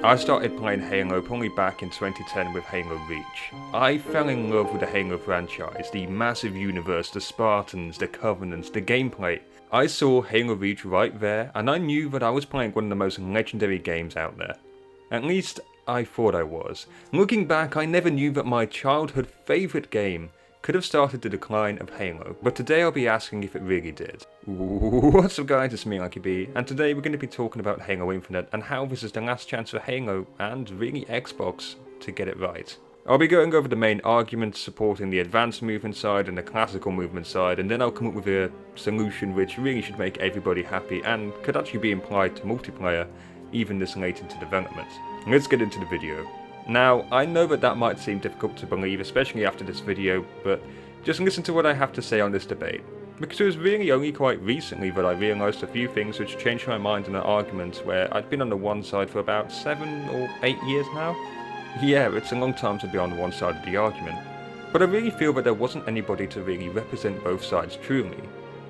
I started playing Halo probably back in 2010 with Halo Reach. I fell in love with the Halo franchise, the massive universe, the Spartans, the Covenants, the gameplay. I saw Halo Reach right there, and I knew that I was playing one of the most legendary games out there. At least, I thought I was. Looking back, I never knew that my childhood favourite game could have started the decline of Halo, but today I'll be asking if it really did. What's up guys, it's me Lanky B, and today we're going to be talking about Halo Infinite and how this is the last chance for Halo, and really Xbox, to get it right. I'll be going over the main arguments supporting the advanced movement side and the classical movement side, and then I'll come up with a solution which really should make everybody happy and could actually be applied to multiplayer even this late into development. Let's get into the video. Now, I know that might seem difficult to believe, especially after this video, but just listen to what I have to say on this debate. Because it was really only quite recently that I realised a few things which changed my mind in an argument where I'd been on the one side for about 7 or 8 years now. Yeah, it's a long time to be on one side of the argument. But I really feel that there wasn't anybody to really represent both sides truly.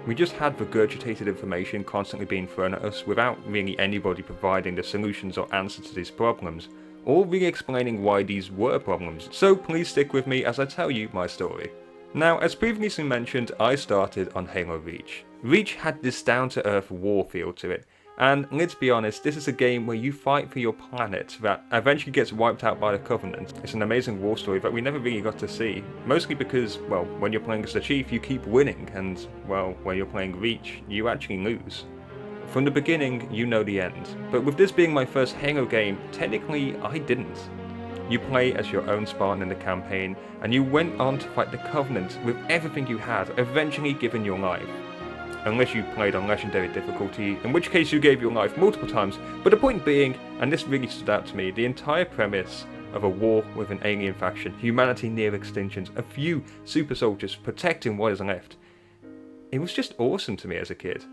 We just had regurgitated information constantly being thrown at us without really anybody providing the solutions or answers to these problems, or really explaining why these were problems, so please stick with me as I tell you my story. Now, as previously mentioned, I started on Halo Reach. Reach had this down-to-earth war feel to it, and let's be honest, this is a game where you fight for your planet that eventually gets wiped out by the Covenant. It's an amazing war story that we never really got to see, mostly because, well, when you're playing as the Chief you keep winning, and, well, when you're playing Reach, you actually lose. From the beginning, you know the end, but with this being my first Halo game, technically I didn't. You play as your own Spartan in the campaign, and you went on to fight the Covenant with everything you had, eventually giving your life. Unless you played on Legendary difficulty, in which case you gave your life multiple times, but the point being, and this really stood out to me, the entire premise of a war with an alien faction, humanity near extinction, a few super soldiers protecting what is left. It was just awesome to me as a kid.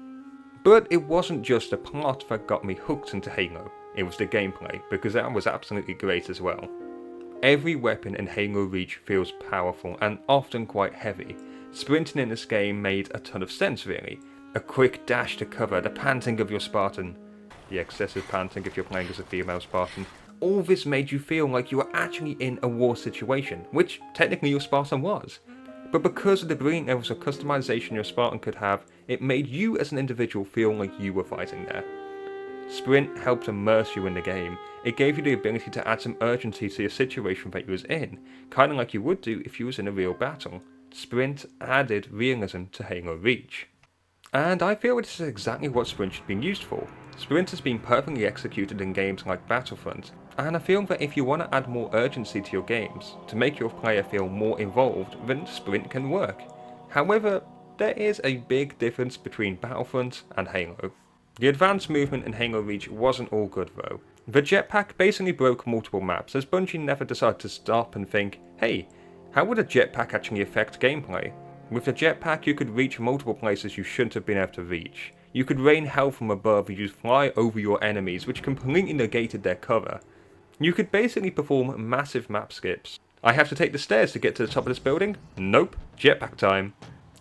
But it wasn't just the plot that got me hooked into Halo, it was the gameplay, because that was absolutely great as well. Every weapon in Halo Reach feels powerful and often quite heavy. Sprinting in this game made a ton of sense really. A quick dash to cover, the panting of your Spartan, the excessive panting if you're playing as a female Spartan. All this made you feel like you were actually in a war situation, which technically your Spartan was. But because of the brilliant levels of customization your Spartan could have, it made you as an individual feel like you were fighting there. Sprint helped immerse you in the game. It gave you the ability to add some urgency to your situation that you was in, kinda like you would do if you was in a real battle. Sprint added realism to Halo Reach. And I feel this is exactly what Sprint should be used for. Sprint has been perfectly executed in games like Battlefront, and I feel that if you want to add more urgency to your games, to make your player feel more involved, then Sprint can work. However, there is a big difference between Battlefront and Halo. The advanced movement in Halo Reach wasn't all good though. The jetpack basically broke multiple maps as Bungie never decided to stop and think, hey, how would a jetpack actually affect gameplay? With the jetpack you could reach multiple places you shouldn't have been able to reach. You could rain hell from above and just fly over your enemies, which completely negated their cover. You could basically perform massive map skips. I have to take the stairs to get to the top of this building? Nope, jetpack time.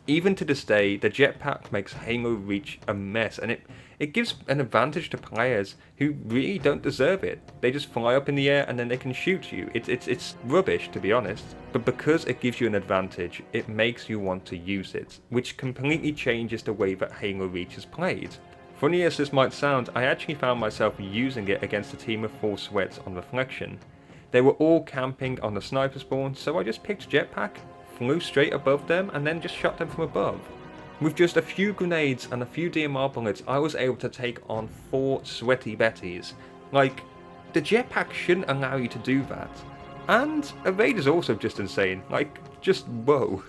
Even to this day, the jetpack makes Halo Reach a mess, and it gives an advantage to players who really don't deserve it. They just fly up in the air and then they can shoot you. It's rubbish, to be honest. But because it gives you an advantage, it makes you want to use it, which completely changes the way that Halo Reach is played. Funny as this might sound, I actually found myself using it against a team of 4 sweats on Reflection. They were all camping on the sniper spawn, so I just picked jetpack, flew straight above them, and then just shot them from above. With just a few grenades and a few DMR bullets, I was able to take on 4 sweaty Betties. Like, the jetpack shouldn't allow you to do that. And a raid is also just insane, like, just whoa.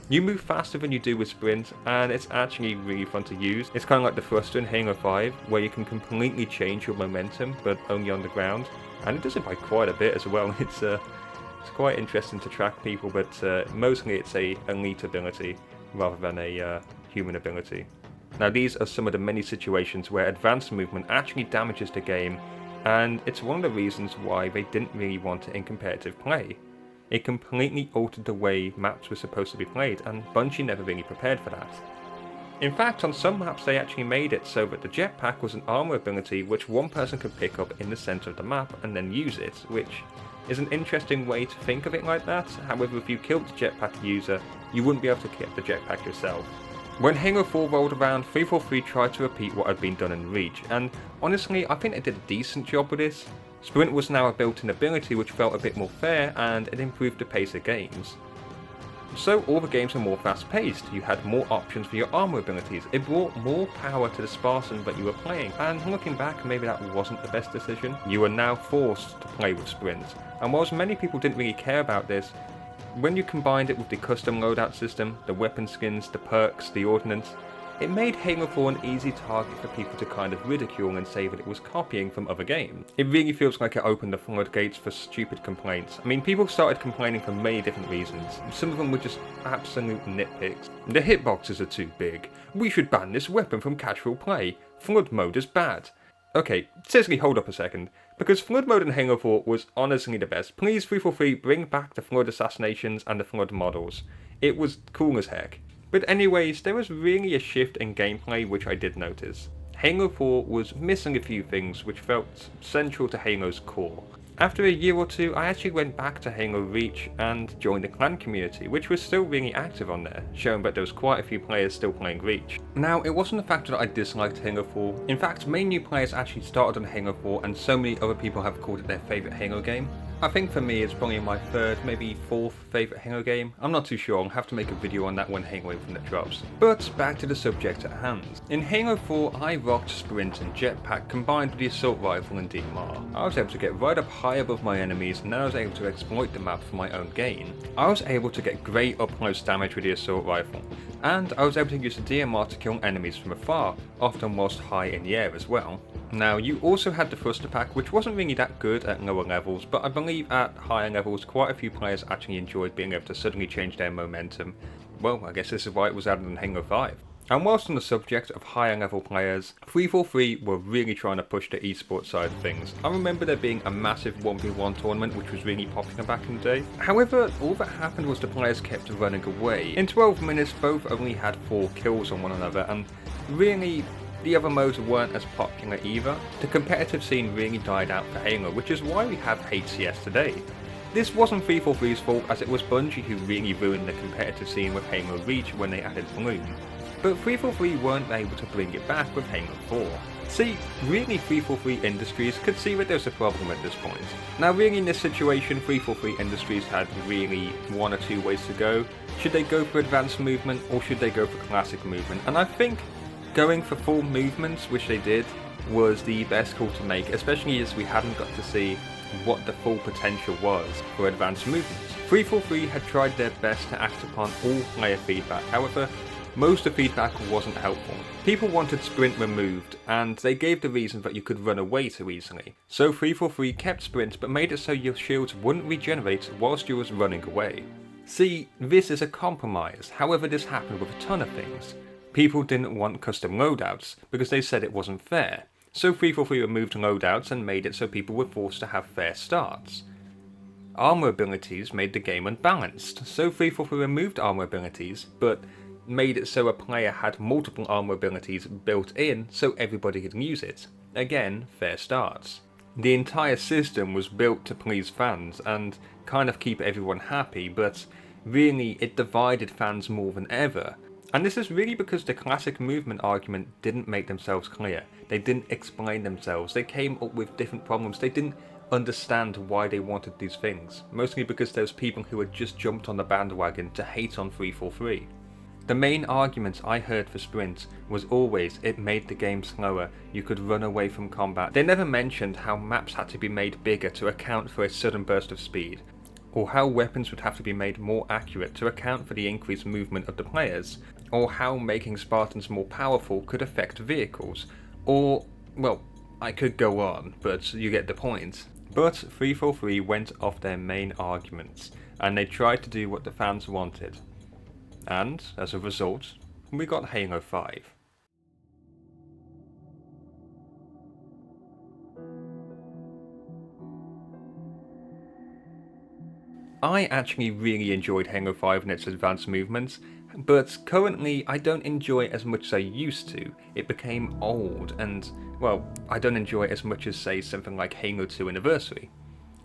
You move faster than you do with Sprint, and it's actually really fun to use. It's kind of like the thruster in Halo 5, where you can completely change your momentum, but only on the ground. And it does it by quite a bit as well. It's quite interesting to track people, but mostly it's a elite ability rather than a human ability. Now these are some of the many situations where advanced movement actually damages the game, and it's one of the reasons why they didn't really want it in competitive play. It completely altered the way maps were supposed to be played, and Bungie never really prepared for that. In fact, on some maps they actually made it so that the jetpack was an armor ability which one person could pick up in the center of the map and then use it, which is an interesting way to think of it like that. However, if you killed the jetpack user, you wouldn't be able to get the jetpack yourself. When Halo 4 rolled around, 343 tried to repeat what had been done in Reach, and honestly, I think they did a decent job with this. Sprint was now a built-in ability which felt a bit more fair, and it improved the pace of games. So all the games were more fast-paced, you had more options for your armor abilities, it brought more power to the Spartan that you were playing, and looking back, maybe that wasn't the best decision. You were now forced to play with Sprint, and whilst many people didn't really care about this, when you combined it with the custom loadout system, the weapon skins, the perks, the ordnance, it made Halo 4 an easy target for people to kind of ridicule and say that it was copying from other games. It really feels like it opened the floodgates for stupid complaints. I mean, people started complaining for many different reasons. Some of them were just absolute nitpicks. The hitboxes are too big. We should ban this weapon from casual play. Flood mode is bad. Okay, seriously, hold up a second. Because Flood mode in Halo 4 was honestly the best. Please 343 bring back the Flood assassinations and the Flood models. It was cool as heck. But anyways, there was really a shift in gameplay which I did notice. Halo 4 was missing a few things which felt central to Halo's core. After a year or two, I actually went back to Halo Reach and joined the clan community, which was still really active on there, showing that there was quite a few players still playing Reach. Now, it wasn't the fact that I disliked Halo 4. In fact, many new players actually started on Halo 4 and so many other people have called it their favourite Halo game. I think for me it's probably my third, maybe fourth favourite Halo game. I'm not too sure, I'll have to make a video on that when Halo Infinite drops. But back to the subject at hand. In Halo 4 I rocked Sprint and Jetpack combined with the Assault Rifle and DMR. I was able to get right up high above my enemies and I was able to exploit the map for my own gain. I was able to get great up close damage with the Assault Rifle, and I was able to use the DMR to kill enemies from afar, often whilst high in the air as well. Now, you also had the Thruster Pack, which wasn't really that good at lower levels, but I believe at higher levels quite a few players actually enjoyed being able to suddenly change their momentum. Well, I guess this is why it was added in Halo 5. And whilst on the subject of higher level players, 343 were really trying to push the esports side of things. I remember there being a massive 1v1 tournament which was really popular back in the day. However, all that happened was the players kept running away. In 12 minutes both only had 4 kills on one another, and really the other modes weren't as popular either. The competitive scene really died out for Halo, which is why we have HCS today. This wasn't 343's fault, as it was Bungie who really ruined the competitive scene with Halo Reach when they added Bloom. But 343 weren't able to bring it back with Halo 4. See, really 343 Industries could see that there's a problem at this point. Now really in this situation 343 Industries had really one or two ways to go. Should they go for advanced movement or should they go for classic movement? And I think going for full movements, which they did, was the best call to make, especially as we hadn't got to see what the full potential was for advanced movements. 343 had tried their best to act upon all player feedback, however, most of the feedback wasn't helpful. People wanted sprint removed, and they gave the reason that you could run away too easily. So 343 kept sprint but made it so your shields wouldn't regenerate whilst you was running away. See, this is a compromise, however this happened with a ton of things. People didn't want custom loadouts because they said it wasn't fair, so 343 removed loadouts and made it so people were forced to have fair starts. Armor abilities made the game unbalanced, so 343 removed armor abilities, but made it so a player had multiple armor abilities built in so everybody could use it. Again, fair starts. The entire system was built to please fans and kind of keep everyone happy, but really it divided fans more than ever. And this is really because the classic movement argument didn't make themselves clear. They didn't explain themselves. They came up with different problems. They didn't understand why they wanted these things. Mostly because there's people who had just jumped on the bandwagon to hate on 343. The main arguments I heard for Sprint was always it made the game slower, you could run away from combat. They never mentioned how maps had to be made bigger to account for a sudden burst of speed, or how weapons would have to be made more accurate to account for the increased movement of the players, or how making Spartans more powerful could affect vehicles, or, well, I could go on, but you get the point. But 343 went off their main arguments, and they tried to do what the fans wanted. And, as a result, we got Halo 5. I actually really enjoyed Halo 5 and its advanced movements, but currently I don't enjoy it as much as I used to. It became old and, well, I don't enjoy it as much as, say, something like Halo 2 Anniversary.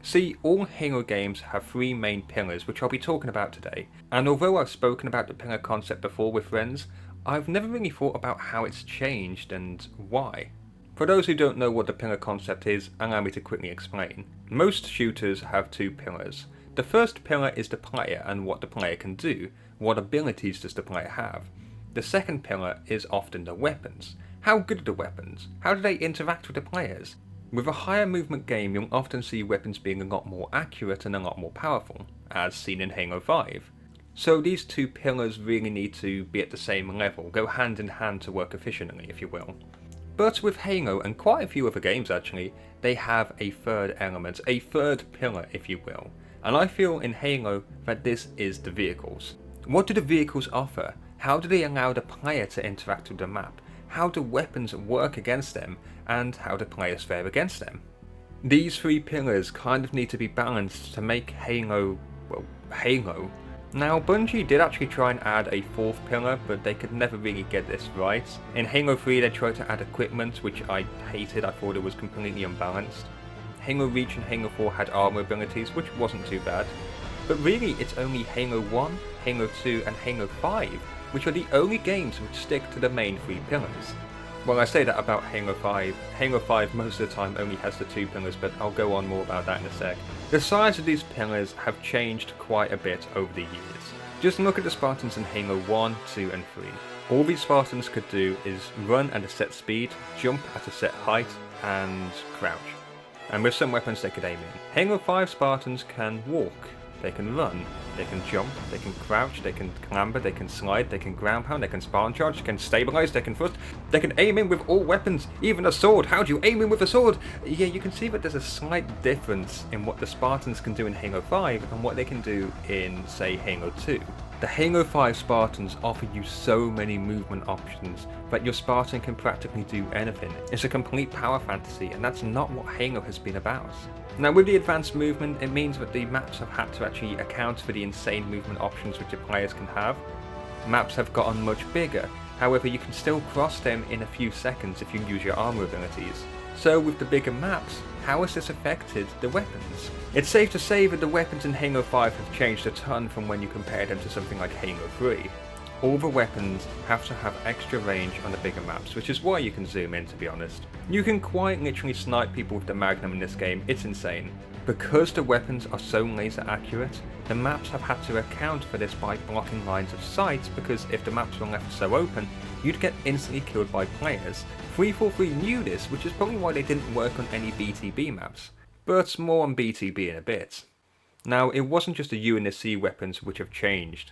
See, all Halo games have three main pillars which I'll be talking about today, and although I've spoken about the pillar concept before with friends, I've never really thought about how it's changed and why. For those who don't know what the pillar concept is, allow me to quickly explain. Most shooters have two pillars. The first pillar is the player and what the player can do. What abilities does the player have? The second pillar is often the weapons. How good are the weapons? How do they interact with the players? With a higher movement game, you'll often see weapons being a lot more accurate and a lot more powerful, as seen in Halo 5. So these two pillars really need to be at the same level, go hand in hand to work efficiently, if you will. But with Halo, and quite a few other games actually, they have a third element, a third pillar, if you will. And I feel in Halo that this is the vehicles. What do the vehicles offer? How do they allow the player to interact with the map? How do weapons work against them, and how do players fare against them? These three pillars kind of need to be balanced to make Halo, well, Halo. Now, Bungie did actually try and add a fourth pillar, but they could never really get this right. In Halo 3 they tried to add equipment, which I hated, I thought it was completely unbalanced. Halo Reach and Halo 4 had armor abilities, which wasn't too bad. But really, it's only Halo 1, Halo 2 and Halo 5, which are the only games which stick to the main three pillars. Well, I say that about Halo 5. Halo 5 most of the time only has the two pillars, but I'll go on more about that in a sec. The size of these pillars have changed quite a bit over the years. Just look at the Spartans in Halo 1, 2 and 3. All these Spartans could do is run at a set speed, jump at a set height, and crouch. And with some weapons they could aim in. Halo 5 Spartans can walk, they can run, they can jump, they can crouch, they can clamber, they can slide, they can ground pound, they can spawn charge, they can stabilize, they can thrust, they can aim in with all weapons, even a sword. How do you aim in with a sword? Yeah, you can see that there's a slight difference in what the Spartans can do in Halo 5 and what they can do in, say, Halo 2. The Halo 5 Spartans offer you so many movement options that your Spartan can practically do anything. It's a complete power fantasy, and that's not what Halo has been about. Now, with the advanced movement, it means that the maps have had to actually account for the insane movement options which the players can have. Maps have gotten much bigger, however you can still cross them in a few seconds if you use your armor abilities. So with the bigger maps, how has this affected the weapons? It's safe to say that the weapons in Halo 5 have changed a ton from when you compare them to something like Halo 3. All the weapons have to have extra range on the bigger maps, which is why you can zoom in, to be honest. You can quite literally snipe people with the Magnum in this game, it's insane. Because the weapons are so laser accurate, the maps have had to account for this by blocking lines of sight, because if the maps were left so open, you'd get instantly killed by players. 343 knew this, which is probably why they didn't work on any BTB maps. But more on BTB in a bit. Now, it wasn't just the UNSC weapons which have changed.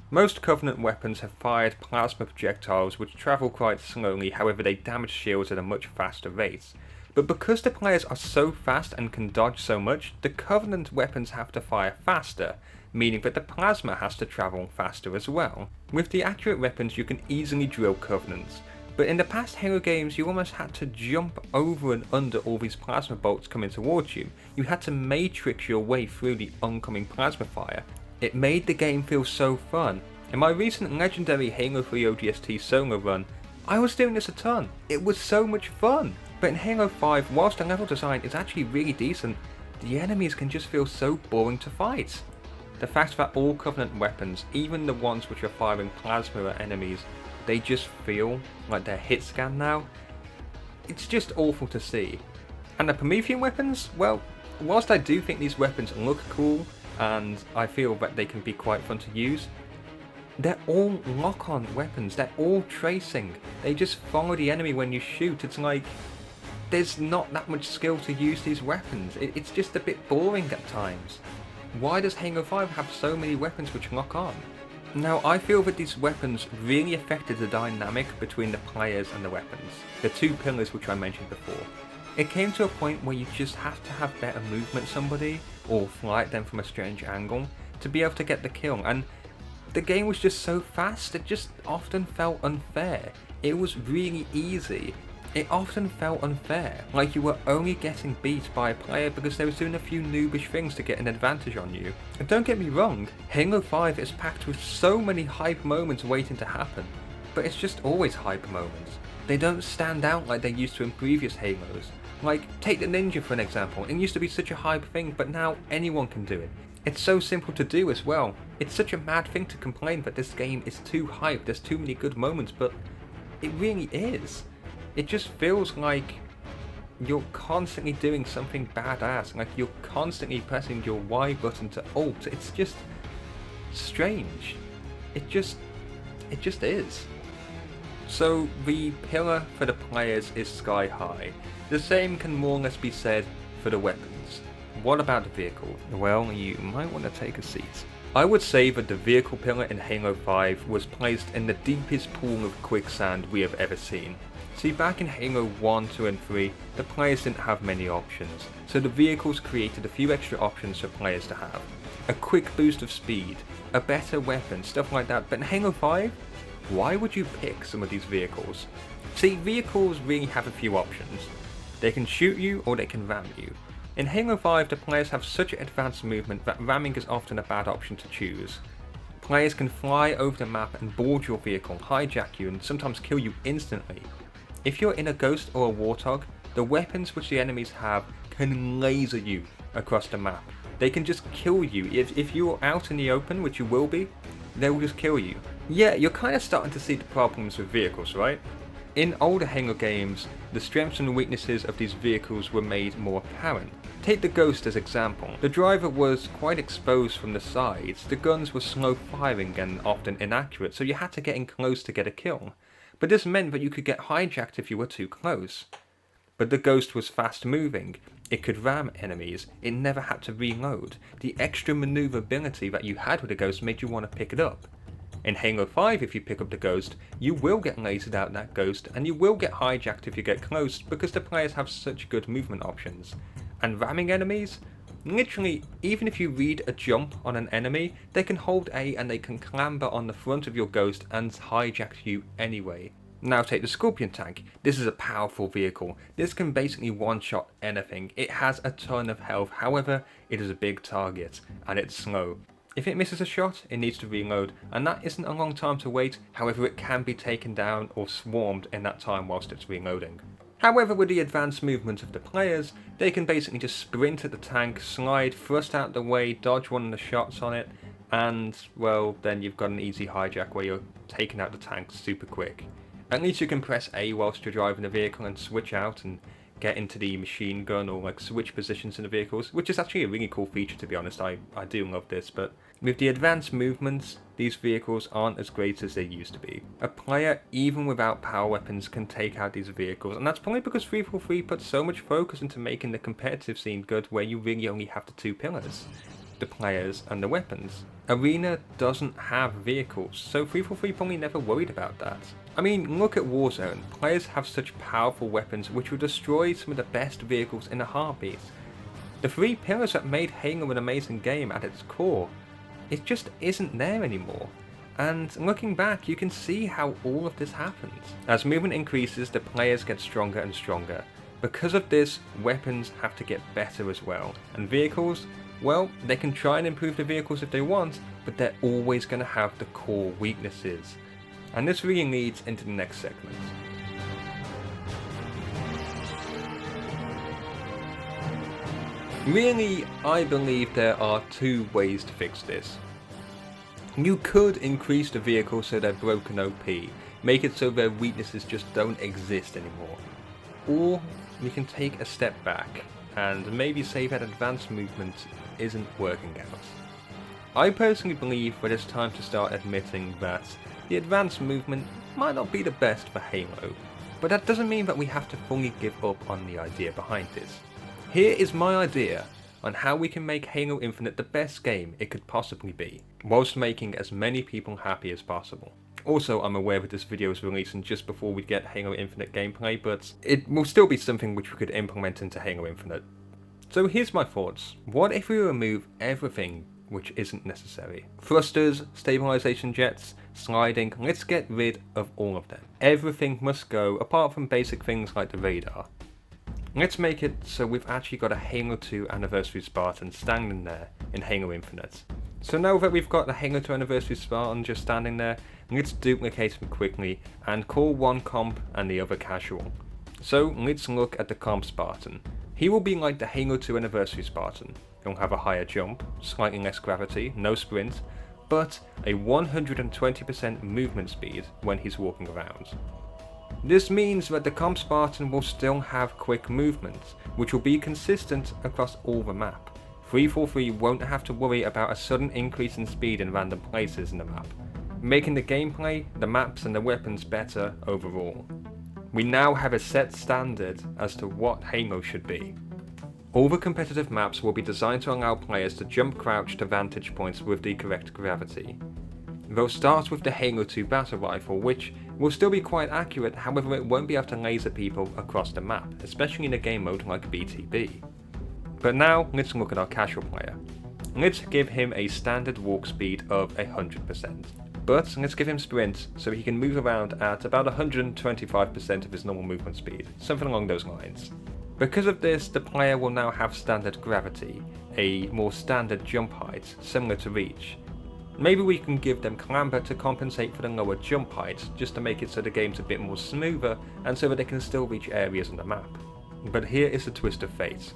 Most Covenant weapons have fired plasma projectiles which travel quite slowly, however they damage shields at a much faster rate. But because the players are so fast and can dodge so much, the Covenant weapons have to fire faster, meaning that the plasma has to travel faster as well. With the accurate weapons you can easily drill Covenants, but in the past Halo games you almost had to jump over and under all these plasma bolts coming towards you. You had to matrix your way through the oncoming plasma fire. It made the game feel so fun. In my recent legendary Halo 3 ODST solo run, I was doing this a ton. It was so much fun. But in Halo 5, whilst the level design is actually really decent, the enemies can just feel so boring to fight. The fact that all Covenant weapons, even the ones which are firing plasma at enemies, they just feel like they're hit scan now, it's just awful to see. And the Promethean weapons, well, whilst I do think these weapons look cool, and I feel that they can be quite fun to use, they're all lock-on weapons, they're all tracing, they just follow the enemy when you shoot. It's like, there's not that much skill to use these weapons, it's just a bit boring at times. Why does Halo 5 have so many weapons which lock on? Now, I feel that these weapons really affected the dynamic between the players and the weapons, the two pillars which I mentioned before. It came to a point where you just have to have better movement somebody, or fly at them from a strange angle, to be able to get the kill, and the game was just so fast, it just often felt unfair. It was really easy. It often felt unfair, like you were only getting beat by a player because they were doing a few noobish things to get an advantage on you. And don't get me wrong, Halo 5 is packed with so many hype moments waiting to happen, but it's just always hype moments. They don't stand out like they used to in previous Halos. Like, take the ninja for an example. It used to be such a hype thing, but now anyone can do it. It's so simple to do as well. It's such a mad thing to complain that this game is too hyped, there's too many good moments, but it really is. It just feels like you're constantly doing something badass, like you're constantly pressing your Y button to ult. It's just strange. It just is. So the pillar for the players is sky high. The same can more or less be said for the weapons. What about the vehicle? Well, you might want to take a seat. I would say that the vehicle pillar in Halo 5 was placed in the deepest pool of quicksand we have ever seen. See, back in Halo 1, 2 and 3, the players didn't have many options, so the vehicles created a few extra options for players to have. A quick boost of speed, a better weapon, stuff like that, but in Halo 5, why would you pick some of these vehicles? See, vehicles really have a few options. They can shoot you or they can ram you. In Halo 5, the players have such advanced movement that ramming is often a bad option to choose. Players can fly over the map and board your vehicle, hijack you and sometimes kill you instantly. If you're in a Ghost or a Warthog, the weapons which the enemies have can laser you across the map. They can just kill you. If you're out in the open, which you will be, they will just kill you. Yeah, you're kind of starting to see the problems with vehicles, right? In older Halo games, the strengths and weaknesses of these vehicles were made more apparent. Take the Ghost as example. The driver was quite exposed from the sides, the guns were slow firing and often inaccurate, so you had to get in close to get a kill. But this meant that you could get hijacked if you were too close. But the Ghost was fast moving, it could ram enemies, it never had to reload. The extra maneuverability that you had with the Ghost made you want to pick it up. In Halo 5, if you pick up the Ghost, you will get lasered out that Ghost, and you will get hijacked if you get close because the players have such good movement options. And ramming enemies? Literally, even if you read a jump on an enemy, they can hold A and they can clamber on the front of your Ghost and hijack you anyway. Now take the Scorpion tank. This is a powerful vehicle. This can basically one-shot anything. It has a ton of health, however, it is a big target, and it's slow. If it misses a shot, it needs to reload, and that isn't a long time to wait, however it can be taken down or swarmed in that time whilst it's reloading. However, with the advanced movement of the players, they can basically just sprint at the tank, slide, thrust out the way, dodge one of the shots on it, and, well, then you've got an easy hijack where you're taking out the tank super quick. At least you can press A whilst you're driving the vehicle and switch out and get into the machine gun or like switch positions in the vehicles, which is actually a really cool feature, to be honest. I do love this, but with the advanced movements, these vehicles aren't as great as they used to be. A player, even without power weapons, can take out these vehicles, and that's probably because 343 put so much focus into making the competitive scene good where you really only have the two pillars, the players and the weapons. Arena doesn't have vehicles, so 343 probably never worried about that. I mean, look at Warzone. Players have such powerful weapons which will destroy some of the best vehicles in a heartbeat. The three pillars that made Halo an amazing game at its core, it just isn't there anymore. And looking back, you can see how all of this happens. As movement increases, the players get stronger and stronger. Because of this, weapons have to get better as well. And vehicles, well, they can try and improve the vehicles if they want, but they're always going to have the core weaknesses. And this really leads into the next segment. Really, I believe there are two ways to fix this. You could increase the vehicles so they're broken OP, make it so their weaknesses just don't exist anymore. Or you can take a step back and maybe say that advanced movement isn't working out. I personally believe that it's time to start admitting that the advanced movement might not be the best for Halo, but that doesn't mean that we have to fully give up on the idea behind this. Here is my idea on how we can make Halo Infinite the best game it could possibly be, whilst making as many people happy as possible. Also, I'm aware that this video is releasing just before we get Halo Infinite gameplay, but it will still be something which we could implement into Halo Infinite. So here's my thoughts. What if we remove everything which isn't necessary. Thrusters, stabilization jets, sliding, let's get rid of all of them. Everything must go apart from basic things like the radar. Let's make it so we've actually got a Halo 2 Anniversary Spartan standing there in Halo Infinite. So now that we've got the Halo 2 Anniversary Spartan just standing there, let's duplicate him quickly and call one comp and the other casual. So let's look at the comp Spartan. He will be like the Halo 2 Anniversary Spartan. He'll have a higher jump, slightly less gravity, no sprint, but a 120% movement speed when he's walking around. This means that the comp Spartan will still have quick movements, which will be consistent across all the map. 343 won't have to worry about a sudden increase in speed in random places in the map, making the gameplay, the maps and the weapons better overall. We now have a set standard as to what Halo should be. All the competitive maps will be designed to allow players to jump crouch to vantage points with the correct gravity. They'll start with the Halo 2 battle rifle, which will still be quite accurate, however it won't be able to laser people across the map, especially in a game mode like BTB. But now let's look at our casual player. Let's give him a standard walk speed of 100%. But let's give him sprint so he can move around at about 125% of his normal movement speed, something along those lines. Because of this, the player will now have standard gravity, a more standard jump height, similar to Reach. Maybe we can give them clamber to compensate for the lower jump height, just to make it so the game's a bit more smoother and so that they can still reach areas on the map. But here is the twist of fate.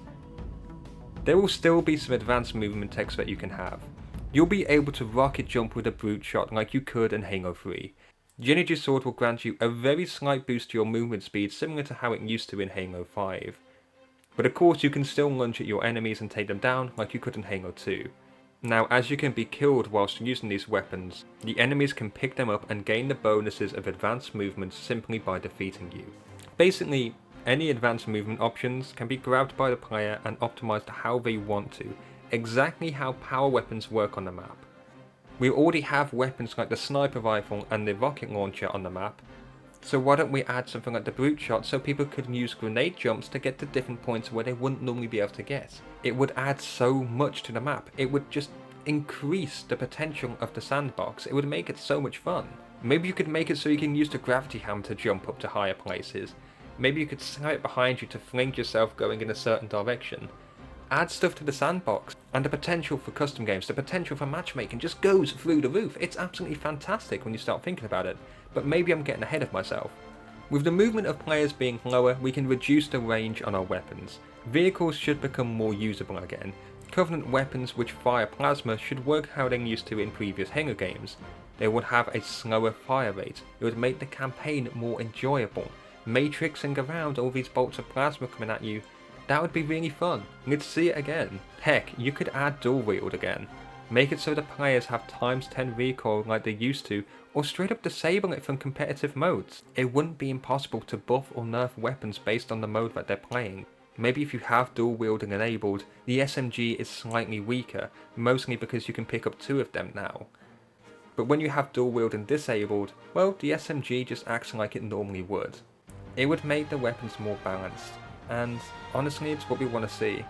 There will still be some advanced movement text that you can have. You'll be able to rocket jump with a brute shot like you could in Halo 3. The energy sword will grant you a very slight boost to your movement speed, similar to how it used to in Halo 5. But of course you can still lunge at your enemies and take them down like you could in Halo 2. Now, as you can be killed whilst using these weapons, the enemies can pick them up and gain the bonuses of advanced movement simply by defeating you. Basically, any advanced movement options can be grabbed by the player and optimized how they want to, exactly how power weapons work on the map. We already have weapons like the sniper rifle and the rocket launcher on the map, so why don't we add something like the brute shot so people could use grenade jumps to get to different points where they wouldn't normally be able to get. It would add so much to the map, it would just increase the potential of the sandbox, it would make it so much fun. Maybe you could make it so you can use the gravity hammer to jump up to higher places. Maybe you could snipe behind you to flank yourself going in a certain direction. Add stuff to the sandbox, and the potential for custom games, the potential for matchmaking just goes through the roof. It's absolutely fantastic when you start thinking about it, but maybe I'm getting ahead of myself. With the movement of players being lower, we can reduce the range on our weapons. Vehicles should become more usable again. Covenant weapons which fire plasma should work how they used to in previous Halo games. They would have a slower fire rate, it would make the campaign more enjoyable. Matrixing around all these bolts of plasma coming at you, that would be really fun. Let's see it again. Heck, you could add dual wield again. Make it so the players have ×10 recoil like they used to, or straight up disable it from competitive modes. It wouldn't be impossible to buff or nerf weapons based on the mode that they're playing. Maybe if you have dual wielding enabled, the SMG is slightly weaker, mostly because you can pick up 2 of them now. But when you have dual wielding disabled, well, the SMG just acts like it normally would. It would make the weapons more balanced, and honestly it's what we want to see.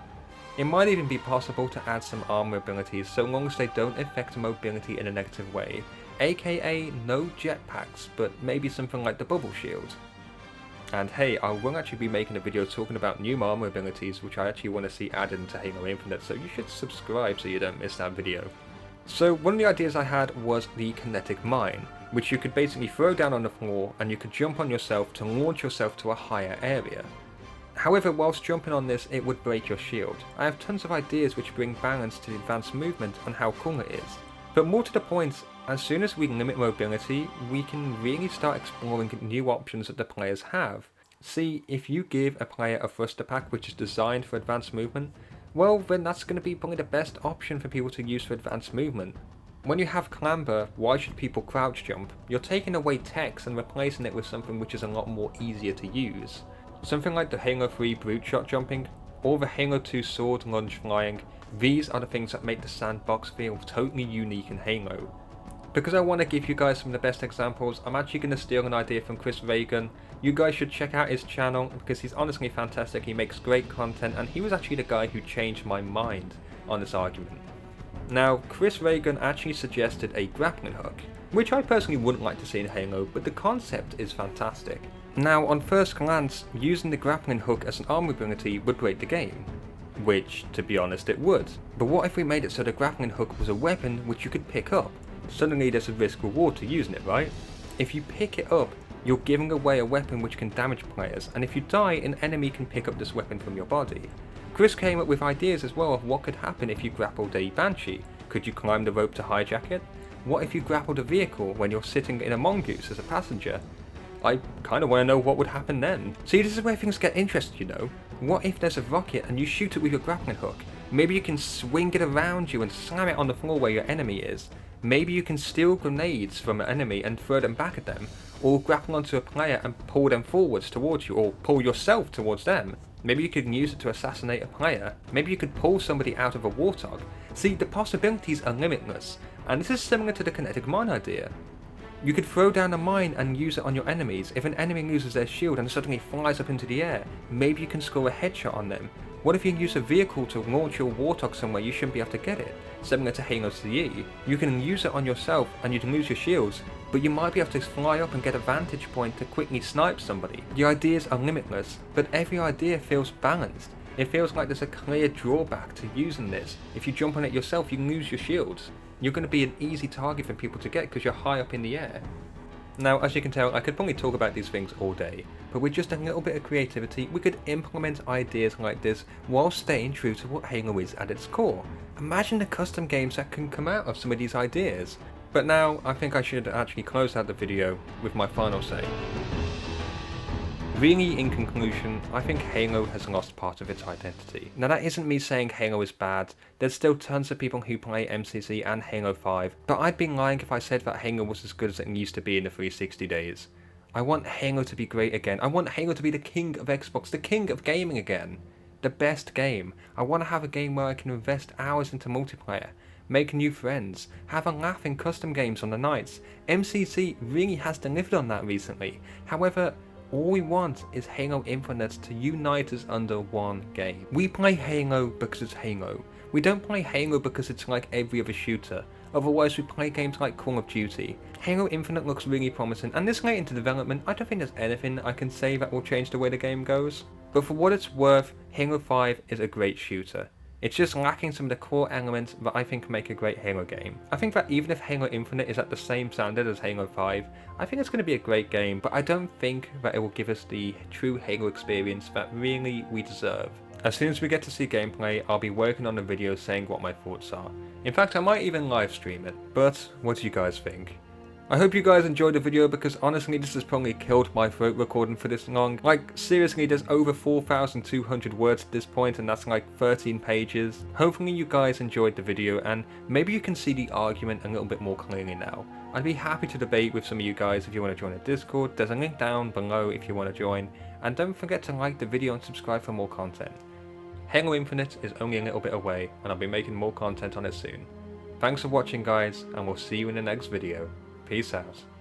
It might even be possible to add some armor abilities so long as they don't affect mobility in a negative way, aka no jetpacks, but maybe something like the bubble shield. And hey, I will actually be making a video talking about new armor abilities which I actually want to see added into Halo Infinite, so you should subscribe so you don't miss that video. So one of the ideas I had was the kinetic mine, which you could basically throw down on the floor and you could jump on yourself to launch yourself to a higher area. However, whilst jumping on this, it would break your shield. I have tons of ideas which bring balance to the advanced movement and how cool it is. But more to the point, as soon as we limit mobility, we can really start exploring new options that the players have. See, if you give a player a thruster pack which is designed for advanced movement, well then that's going to be probably the best option for people to use for advanced movement. When you have clamber, why should people crouch jump? You're taking away text and replacing it with something which is a lot more easier to use. Something like the Halo 3 brute shot jumping, or the Halo 2 sword lunge flying, these are the things that make the sandbox feel totally unique in Halo. Because I want to give you guys some of the best examples, I'm actually going to steal an idea from Chris Reagan. You guys should check out his channel because he's honestly fantastic, he makes great content and he was actually the guy who changed my mind on this argument. Now, Chris Reagan actually suggested a grappling hook, which I personally wouldn't like to see in Halo, but the concept is fantastic. Now, on first glance, using the grappling hook as an armor ability would break the game, which, to be honest, it would. But what if we made it so the grappling hook was a weapon which you could pick up? Suddenly there's a risk reward to using it, right? If you pick it up, you're giving away a weapon which can damage players, and if you die, an enemy can pick up this weapon from your body. Chris came up with ideas as well of what could happen if you grappled a Banshee. Could you climb the rope to hijack it? What if you grappled a vehicle when you're sitting in a mongoose as a passenger? I kinda wanna know what would happen then. See, this is where things get interesting, you know. What if there's a rocket and you shoot it with your grappling hook? Maybe you can swing it around you and slam it on the floor where your enemy is. Maybe you can steal grenades from an enemy and throw them back at them, or grapple onto a player and pull them forwards towards you, or pull yourself towards them. Maybe you could use it to assassinate a player. Maybe you could pull somebody out of a warthog. See, the possibilities are limitless, and this is similar to the kinetic mine idea. You could throw down a mine and use it on your enemies. If an enemy loses their shield and suddenly flies up into the air, maybe you can score a headshot on them. What if you use a vehicle to launch your warthog somewhere you shouldn't be able to get it? Similar to Halo 3, you can use it on yourself and you can lose your shields, but you might be able to fly up and get a vantage point to quickly snipe somebody. The ideas are limitless, but every idea feels balanced. It feels like there's a clear drawback to using this. If you jump on it yourself, you lose your shields. You're going to be an easy target for people to get because you're high up in the air. Now, as you can tell, I could probably talk about these things all day, but with just a little bit of creativity, we could implement ideas like this while staying true to what Halo is at its core. Imagine the custom games that can come out of some of these ideas. But now, I think I should actually close out the video with my final say. Really, in conclusion, I think Halo has lost part of its identity. Now that isn't me saying Halo is bad, there's still tons of people who play MCC and Halo 5, but I'd be lying if I said that Halo was as good as it used to be in the 360 days. I want Halo to be great again. I want Halo to be the king of Xbox, the king of gaming again. The best game. I want to have a game where I can invest hours into multiplayer, make new friends, have a laugh in custom games on the nights. MCC really has delivered on that recently. However, all we want is Halo Infinite to unite us under one game. We play Halo because it's Halo. We don't play Halo because it's like every other shooter. Otherwise we play games like Call of Duty. Halo Infinite looks really promising, and this late into development I don't think there's anything I can say that will change the way the game goes. But for what it's worth, Halo 5 is a great shooter. It's just lacking some of the core elements that I think make a great Halo game. I think that even if Halo Infinite is at the same standard as Halo 5, I think it's going to be a great game, but I don't think that it will give us the true Halo experience that really we deserve. As soon as we get to see gameplay, I'll be working on a video saying what my thoughts are. In fact, I might even live stream it, but what do you guys think? I hope you guys enjoyed the video because honestly this has probably killed my throat recording for this long. Like seriously, there's over 4,200 words at this point and that's like 13 pages. Hopefully you guys enjoyed the video and maybe you can see the argument a little bit more clearly now. I'd be happy to debate with some of you guys if you want to join the Discord. There's a link down below if you want to join, and don't forget to like the video and subscribe for more content. Halo Infinite is only a little bit away and I'll be making more content on it soon. Thanks for watching guys, and we'll see you in the next video. Peace out.